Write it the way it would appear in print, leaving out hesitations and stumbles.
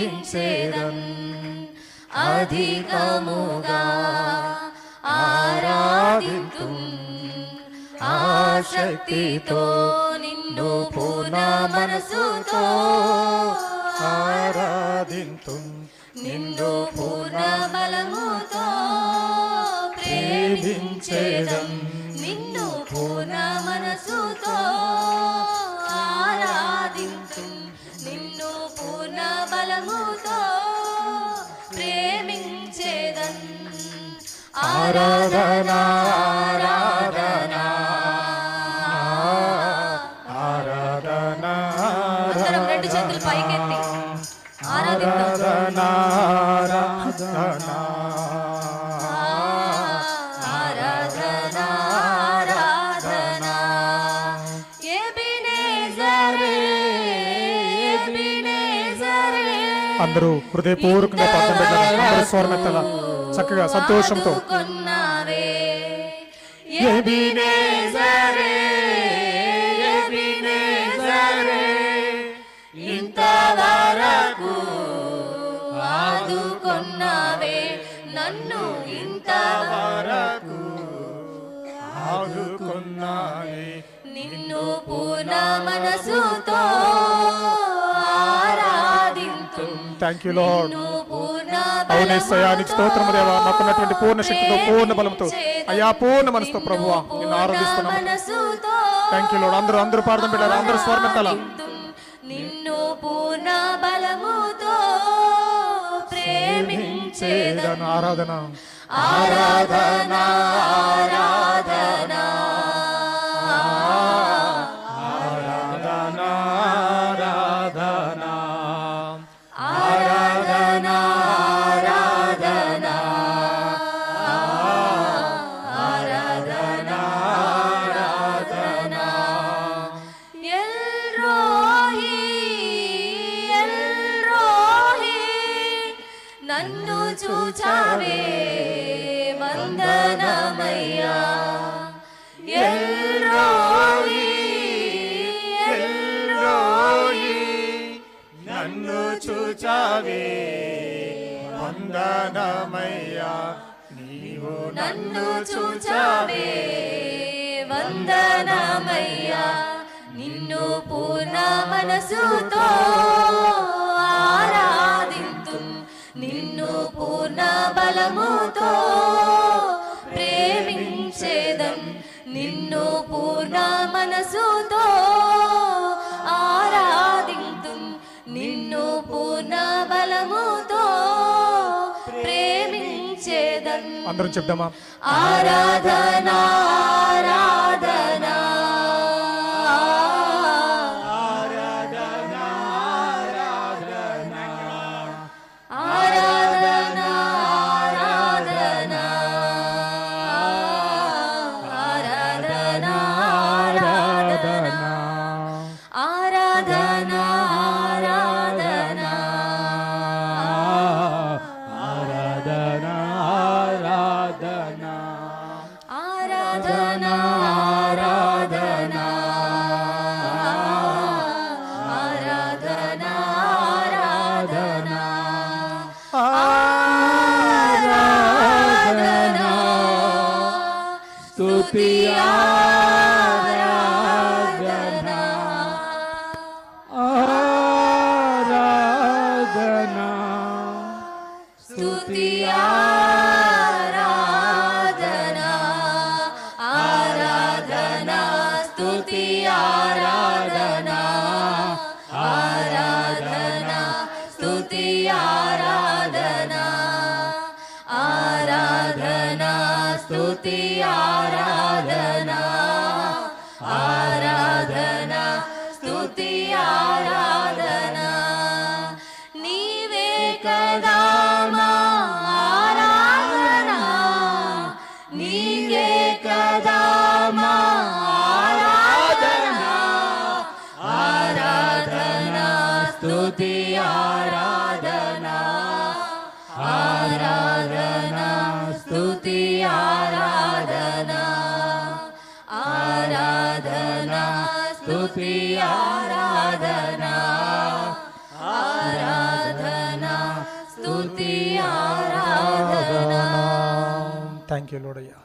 ప్రేమించేదన్ అధికముగా ఆరాధింతున్ ఆశక్తితో నిన్ను పూర్ణ మనసుతో ఆరాధింతున్ నిన్ను పూర్ణ బలముతో ప్రేమించేదన్ నిన్ను పూర్ణ మనసుతో ఆరాధింతున్ నిన్ను పూర్ణ బలముతో ప్రేమించేదన్ ఆరాధన ఆరాధన ఆరాధన అందరం రెండు చేతులు పైకెత్తి ఆరాధన ఆరాధన ఆరాధన ఆరాధన ఎబెనేజరే ఎబెనేజరే అందరూ హృదయపూర్వకంగా ప్రార్థన పెట్టాలి. అందరూ స్వరమెత్తల చక్కగా సంతోషంతో ఎబెనేజరే ఎబెనేజరే ఇంతవరకు ఆదుకొన్నావే నన్ను ఇంతవరకు ఆదుకున్నావే నిన్ను పూర్ణ మనసుతో ఆరాధింతు థ్యాంక్ యూ లార్డ్. నిన్ను పూర్ణ అవునేసయ్యా నీకు స్తోత్రము దేవా, నాకున్నటువంటి పూర్ణ శక్తితో పూర్ణ బలంతో అయ్యా పూర్ణ మనసుతో ప్రభువా నిన్ను ఆరాధిస్తున్నాము. Thank you lord. అందరూ ప్రార్థన పెట్టాలి. అందరూ స్వరమెత్తాల నిన్ను పూర్ణ బలముతో ప్రేమించేదను ఆరాధన ఆరాధన ఆరాధన ఆరాధన ఆరాధన ఆరాధన ఆరాధన ఆరాధన ఎల్రోహి ఎల్రోహి నన్ను చూచావే వందనమయ్యా ఎల్రోహి ఎల్రోహి నన్ను చూచావే వందనమయ్యా నీవు నన్ను చూచావే వందనమయ్యా నిన్ను పూర్ణ మనసుతో ఆరాధింతు నిన్ను పూర్ణ బలముతో ప్రేమించేదన్ నిన్ను పూర్ణ మనసుతో ఆరాధింతు నిన్ను పూర్ణ బలముతో ప్రేమించేదన్ అందరం చెప్దామా? ఆరాధన ఆరాధన ఆరాధన ఆరాధన ఆరాధన ఆరాధన ఆరాధన ఆరాధన ఆరాధన ఆరాధన ఆరాధన ఆరాధన ఆరాధన ఆరాధన ఆరాధన స్తుతి ఆరాధన ఆరాధన స్తుతి ఆరాధన ఆరాధన స్తుతి ఆరాధన ఆరాధన స్తుతి ఆరాధన ఆరాధన స్తుతి ఆరాధన ఆరాధన స్తుతి ఆరాధన నీవే కదా మా ఆరాధన నీకే కదా మా ఆరాధన ఆరాధన స్తుతి ఆరాధన ఆరాధన స్తుతి ఆరాధన ఆరాధన స్తుతి ఆరాధన ఆరాధన స్తుతి ఆరాధన. థ్యాంక్ యూ లోడ్ అయ్యా.